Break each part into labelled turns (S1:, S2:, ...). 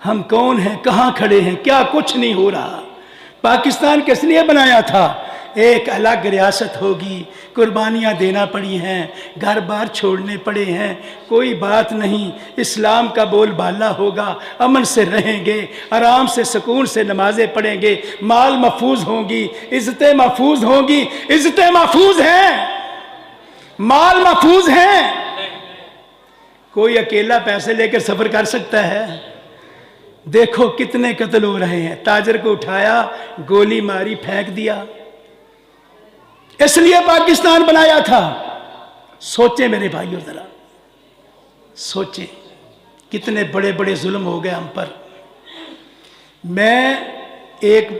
S1: ہم کون ہیں, کہاں کھڑے ہیں, کیا کچھ نہیں ہو رہا. پاکستان کس لیے بنایا تھا؟ ایک الگ ریاست ہوگی, قربانیاں دینا پڑی ہیں, گھر بار چھوڑنے پڑے ہیں, کوئی بات نہیں, اسلام کا بول بالا ہوگا, امن سے رہیں گے, آرام سے سکون سے نمازیں پڑھیں گے, مال محفوظ ہوں گی, عزتیں محفوظ ہوں گی. عزتیں محفوظ ہیں, مال محفوظ ہیں. کوئی اکیلا پیسے لے کر سفر کر سکتا ہے؟ دیکھو کتنے قتل ہو رہے ہیں. تاجر کو اٹھایا, گولی ماری, پھینک دیا. اس لیے پاکستان بنایا تھا. سوچیں میرے بھائیو, ذرا سوچیں کتنے بڑے بڑے ظلم ہو گئے ہم پر. میں ایک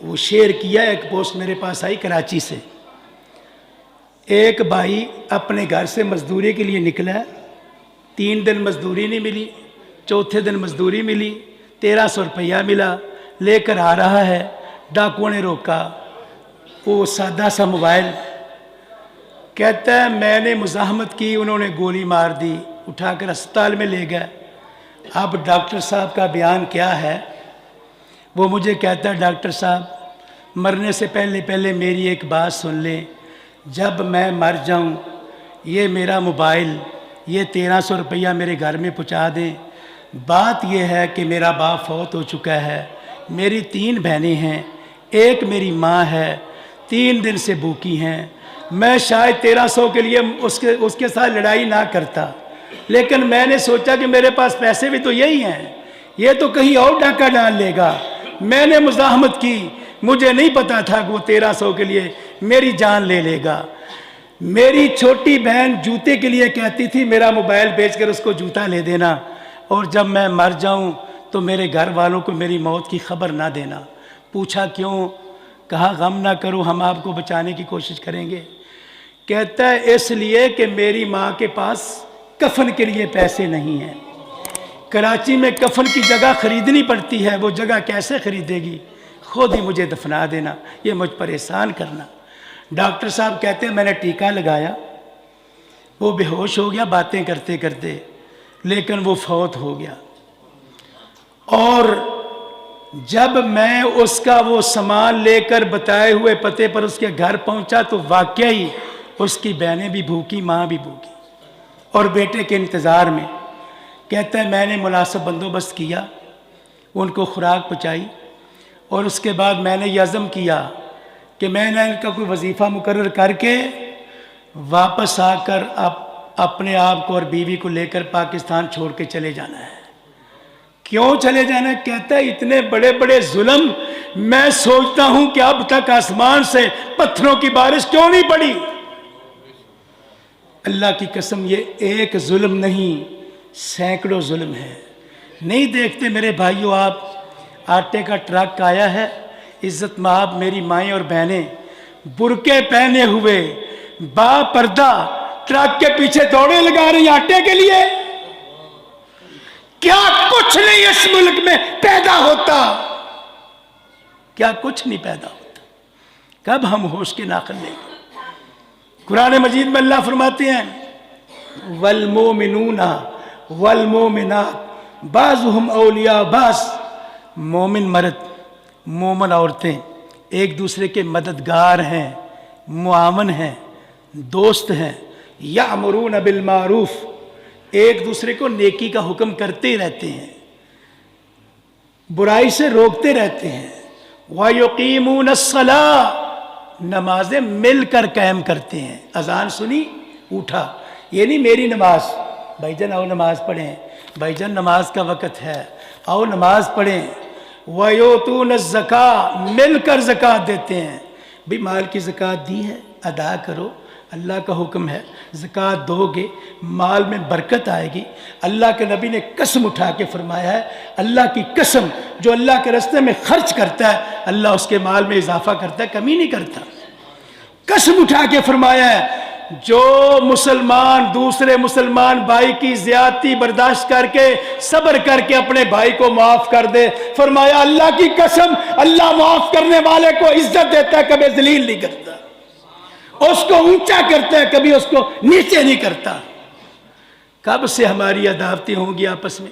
S1: وہ شیئر کیا, ایک پوسٹ میرے پاس آئی کراچی سے. ایک بھائی اپنے گھر سے مزدوری کے لیے نکلا, 3 دن مزدوری نہیں ملی, چوتھے دن مزدوری ملی, 1300 روپیہ ملا, لے کر آ رہا ہے. ڈاکوؤں نے روکا, وہ سادہ سا موبائل, کہتا ہے میں نے مزاحمت کی, انہوں نے گولی مار دی, اٹھا کر اسپتال میں لے گئے. اب ڈاکٹر صاحب کا بیان کیا ہے؟ وہ مجھے کہتا ہے ڈاکٹر صاحب مرنے سے پہلے میری ایک بات سن لیں, جب میں مر جاؤں یہ میرا موبائل, یہ 1300 روپیہ میرے گھر میں پہنچا دیں. بات یہ ہے کہ میرا باپ فوت ہو چکا ہے, میری 3 بہنیں ہیں, ایک میری ماں ہے, 3 دن سے بھوکی ہیں. میں شاید 1300 کے لیے اس کے ساتھ لڑائی نہ کرتا, لیکن میں نے سوچا کہ میرے پاس پیسے بھی تو یہی ہیں, یہ تو کہیں اور ڈاکہ ڈال لے گا. میں نے مزاحمت کی, مجھے نہیں پتا تھا کہ وہ 1300 کے لیے میری جان لے لے گا. میری چھوٹی بہن جوتے کے لیے کہتی تھی میرا موبائل بیچ کر اس کو جوتا لے دینا, اور جب میں مر جاؤں تو میرے گھر والوں کو میری موت کی خبر نہ دینا. پوچھا کیوں؟ کہا غم نہ کرو, ہم آپ کو بچانے کی کوشش کریں گے. کہتا ہے اس لیے کہ میری ماں کے پاس کفن کے لیے پیسے نہیں ہیں. کراچی میں کفن کی جگہ خریدنی پڑتی ہے, وہ جگہ کیسے خریدے گی؟ خود ہی مجھے دفنا دینا, یہ مجھ پر احسان کرنا. ڈاکٹر صاحب کہتے ہیں میں نے ٹیکہ لگایا, وہ بے ہوش ہو گیا باتیں کرتے کرتے, لیکن وہ فوت ہو گیا. اور جب میں اس کا وہ سامان لے کر بتائے ہوئے پتے پر اس کے گھر پہنچا تو واقعی اس کی بہنیں بھی بھوکی, ماں بھی بھوکی, اور بیٹے کے انتظار میں. کہتا ہے میں نے مناسب بندوبست کیا, ان کو خوراک پہنچائی, اور اس کے بعد میں نے یہ عزم کیا کہ میں نے ان کا کوئی وظیفہ مقرر کر کے واپس آ کر اپنے آپ کو اور بیوی کو لے کر پاکستان چھوڑ کے چلے جانا ہے. کیوں چلے جانا ہے؟ کہتا ہے اتنے بڑے بڑے ظلم, میں سوچتا ہوں کہ اب تک آسمان سے پتھروں کی بارش کیوں نہیں پڑی. اللہ کی قسم یہ ایک ظلم نہیں, سینکڑوں ظلم ہے. نہیں دیکھتے میرے بھائیو, آپ آٹے کا ٹرک آیا ہے, عزت مآب میری مائیں اور بہنیں برقعے پہنے ہوئے با پردہ ٹرک کے پیچھے دوڑے لگا رہی آٹے کے لیے. کیا کچھ نہیں اس ملک میں پیدا ہوتا, کیا کچھ نہیں پیدا ہوتا. کب ہم ہوش کے ناخن لیں گے؟ قرآن مجید میں اللہ فرماتے ہیں والمومنون والمومنات بعضهم اولیاء بعض. مومن مرد مومن عورتیں ایک دوسرے کے مددگار ہیں, معاون ہیں, دوست ہیں. یأمرون بالمعروف, ایک دوسرے کو نیکی کا حکم کرتے رہتے ہیں, برائی سے روکتے رہتے ہیں. وَيُقِيمُونَ الصَّلَاةَ, نمازیں مل کر قائم کرتے ہیں. اذان سنی اٹھا, یہ نہیں میری نماز, بھائی جان آؤ نماز پڑھیں, بھائی جان نماز کا وقت ہے آؤ نماز پڑھیں. وَيُؤْتُونَ الزَّكَاةَ, مل کر زکوٰۃ دیتے ہیں. بھی مال کی زکوٰۃ دی ہے, ادا کرو, اللہ کا حکم ہے. زکوٰۃ دو گے مال میں برکت آئے گی. اللہ کے نبی نے قسم اٹھا کے فرمایا ہے, اللہ کی قسم, جو اللہ کے راستے میں خرچ کرتا ہے اللہ اس کے مال میں اضافہ کرتا ہے, کمی نہیں کرتا. قسم اٹھا کے فرمایا ہے جو مسلمان دوسرے مسلمان بھائی کی زیادتی برداشت کر کے صبر کر کے اپنے بھائی کو معاف کر دے, فرمایا اللہ کی قسم اللہ معاف کرنے والے کو عزت دیتا ہے, کبھی ذلیل نہیں کرتا, اس کو اونچا کرتا ہے, کبھی اس کو نیچے نہیں کرتا. کب سے ہماری عداوتیں ہوں گی آپس میں؟